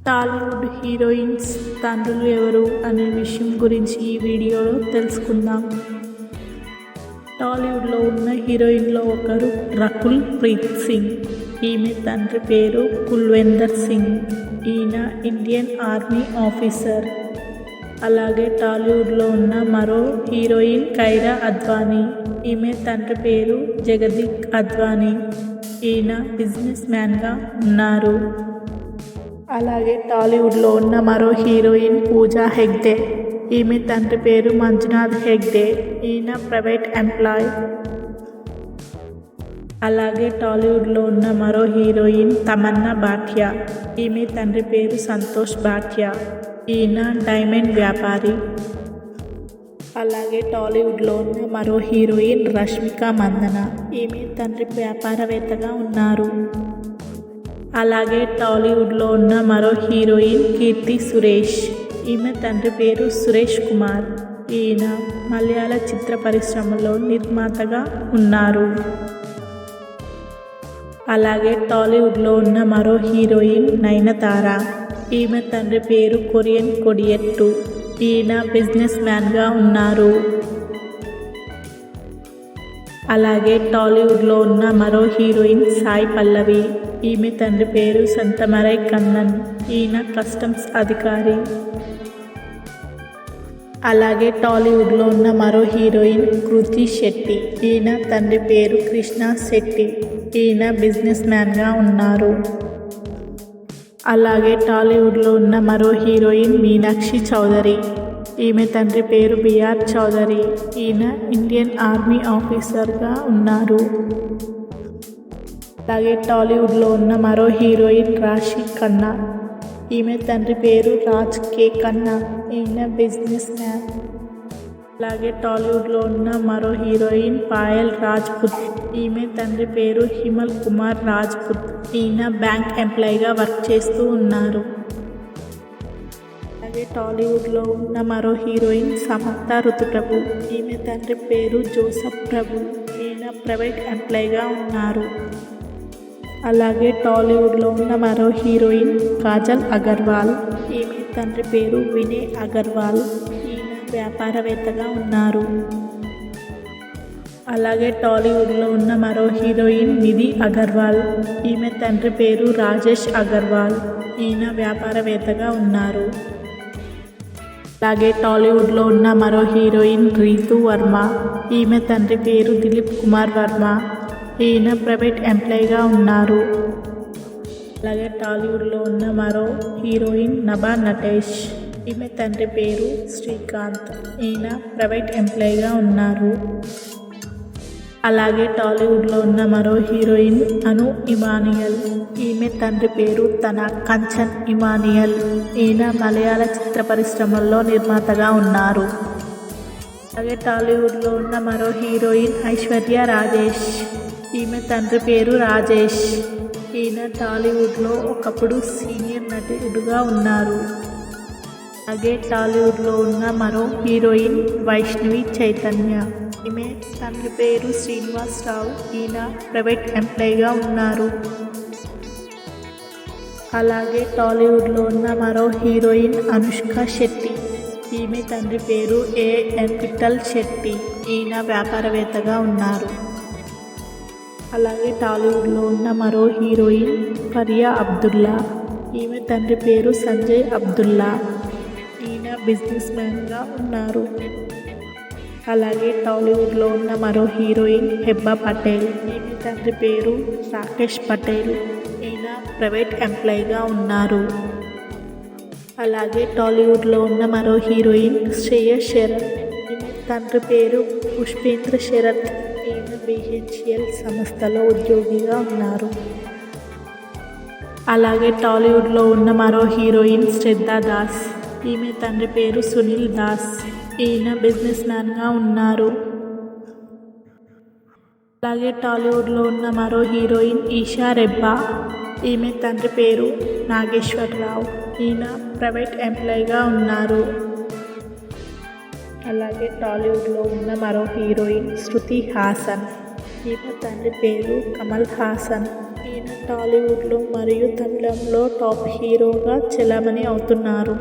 Tollywood heroines తండ్రులు ఎవరు అనే విషయం గురించి ఈ వీడియోలో తెలుసుకుందాం. టాలీవుడ్లో ఉన్న హీరోయిన్లో ఒకరు రకుల్ ప్రీత్ సింగ్. ఈమె తండ్రి పేరు కుల్విందర్ సింగ్. ఈయన ఇండియన్ ఆర్మీ ఆఫీసర్. అలాగే టాలీవుడ్లో ఉన్న మరో హీరోయిన్ కైరా అద్వానీ. ఈమె తండ్రి పేరు జగదీప్ అద్వానీ. ఈయన బిజినెస్ మ్యాన్గా ఉన్నారు. అలాగే టాలీవుడ్లో ఉన్న మరో హీరోయిన్ పూజా హెగ్డే. ఈమె తండ్రి పేరు మంజునాథ్ హెగ్డే. ఈయన ప్రైవేట్ ఎంప్లాయ్. అలాగే టాలీవుడ్లో ఉన్న మరో హీరోయిన్ తమన్నా భాటియా. ఈమె తండ్రి పేరు సంతోష్ భాటియా. ఈయన డైమండ్ వ్యాపారి. అలాగే టాలీవుడ్లో ఉన్న మరో హీరోయిన్ రష్మిక మందన. ఈమె తండ్రి వ్యాపారవేత్తగా ఉన్నారు. అలాగే టాలీవుడ్లో ఉన్న మరో హీరోయిన్ కీర్తి సురేష్. ఈమె తండ్రి పేరు సురేష్ కుమార్. ఈయన మలయాళ చిత్ర పరిశ్రమలో నిర్మాతగా ఉన్నారు. అలాగే టాలీవుడ్లో ఉన్న మరో హీరోయిన్ నయనతార. ఈమె తండ్రి పేరు కొరియన్ కొడియెట్టు. ఈయన బిజినెస్ మ్యాన్గా ఉన్నారు. అలాగే టాలీవుడ్లో ఉన్న మరో హీరోయిన్ సాయి పల్లవి. ఈమె తండ్రి పేరు సంతమరై కన్నన్. ఈయన కస్టమ్స్ అధికారి. అలాగే టాలీవుడ్లో ఉన్న మరో హీరోయిన్ కృతి శెట్టి. ఈయన తండ్రి పేరు కృష్ణ శెట్టి. ఈయన బిజినెస్ మ్యాన్గా ఉన్నారు. అలాగే టాలీవుడ్లో ఉన్న మరో హీరోయిన్ మీనాక్షి చౌదరి. ఈమె తండ్రి పేరు బిఆర్ చౌదరి. ఈయన ఇండియన్ ఆర్మీ ఆఫీసర్గా ఉన్నారు. అలాగే టాలీవుడ్లో ఉన్న మరో హీరోయిన్ రాశి ఖన్నా. ఈమె తండ్రి పేరు రాజ్ కే ఖన్నా. ఈయన బిజినెస్ మ్యాన్. అలాగే టాలీవుడ్లో ఉన్న మరో హీరోయిన్ పాయల్ రాజ్పుత్. ఈమె తండ్రి పేరు హిమల్ కుమార్ రాజ్పుత్. ఈయన బ్యాంక్ ఎంప్లాయీగా వర్క్ చేస్తూ ఉన్నారు. అలాగే టాలీవుడ్లో ఉన్న మరో హీరోయిన్ సమంత ఋతుప్రభు. ఈమె తండ్రి పేరు జోసఫ్ ప్రభు. ఈయన ప్రైవేట్ ఎంప్లాయీగా ఉన్నారు. అలాగే టాలీవుడ్లో ఉన్న మరో హీరోయిన్ కాజల్ అగర్వాల్. ఈమె తండ్రి పేరు వినయ్ అగర్వాల్. ఈయన వ్యాపారవేత్తగా ఉన్నారు. అలాగే టాలీవుడ్లో ఉన్న మరో హీరోయిన్ నిధి అగర్వాల్. ఈమె తండ్రి పేరు రాజేష్ అగర్వాల్. ఈయన వ్యాపారవేత్తగా ఉన్నారు. అలాగే టాలీవుడ్లో ఉన్న మరో హీరోయిన్ రీతు వర్మ. ఈమె తండ్రి పేరు దిలీప్ కుమార్ వర్మ. ఈయన ప్రైవేట్ ఎంప్లాయీగా ఉన్నారు. అలాగే టాలీవుడ్లో ఉన్న మరో హీరోయిన్ నభా నటేష్. ఈమె తండ్రి పేరు శ్రీకాంత్. ఈయన ప్రైవేట్ ఎంప్లాయీగా ఉన్నారు. అలాగే టాలీవుడ్లో ఉన్న మరో హీరోయిన్ అను ఇమానియల్. ఈమె తండ్రి పేరు తన కంచన్ ఇమానియల్. ఈయన మలయాళ చిత్ర పరిశ్రమల్లో నిర్మాతగా ఉన్నారు. అలాగే టాలీవుడ్లో ఉన్న మరో హీరోయిన్ ఐశ్వర్య రాజేష్. ఈమె తండ్రి పేరు రాజేష్. ఈయన టాలీవుడ్లో ఒకప్పుడు సీనియర్ నటుడుగా ఉన్నారు. అలాగే టాలీవుడ్లో ఉన్న మరో హీరోయిన్ వైష్ణవి చైతన్య. ఈమె తండ్రి పేరు శ్రీనివాసరావు. ఈయన ప్రైవేట్ ఎంప్లాయీగా ఉన్నారు. అలాగే టాలీవుడ్లో ఉన్న మరో హీరోయిన్ అనుష్క శెట్టి. ఈమె తండ్రి పేరు ఏఎన్ విఠల్ శెట్టి. ఈయన వ్యాపారవేత్తగా ఉన్నారు. అలాగే టాలీవుడ్లో ఉన్న మరో హీరోయిన్ ఫరియా అబ్దుల్లా. ఈమె తండ్రి పేరు సంజయ్ అబ్దుల్లా. ఈయన బిజినెస్ మ్యాన్గా ఉన్నారు. అలాగే టాలీవుడ్లో ఉన్న మరో హీరోయిన్ హెబ్బా పటేల్. ఈమె తండ్రి పేరు రాకేష్ పటేల్. ఈయన ప్రైవేట్ ఎంప్లాయీగా ఉన్నారు. అలాగే టాలీవుడ్లో ఉన్న మరో హీరోయిన్ శ్రేయస్ శరత్. ఈమె తండ్రి పేరు పుష్పేంద్ర శరత్. ఈయన బిహెచ్ఎల్ సంస్థలో ఉద్యోగిగా ఉన్నారు. అలాగే టాలీవుడ్లో ఉన్న మరో హీరోయిన్ శ్రద్ధా దాస్. ఈమె తండ్రి పేరు సునీల్ దాస్. ఈయన బిజినెస్ మ్యాన్గా ఉన్నారు. అలాగే టాలీవుడ్లో ఉన్న మరో హీరోయిన్ ఈషా రెబ్బా. ఈమె తండ్రి పేరు నాగేశ్వరరావు. ఈయన ప్రైవేట్ ఎంప్లాయీగా ఉన్నారు. అలాగే టాలీవుడ్లో ఉన్న మరో హీరోయిన్ శృతి హాసన్. ఈమె తండ్రి పేరు కమల్ హాసన్. ఈయన టాలీవుడ్లో మరియు తమిళంలో టాప్ హీరోగా చెలామణి అవుతున్నారు.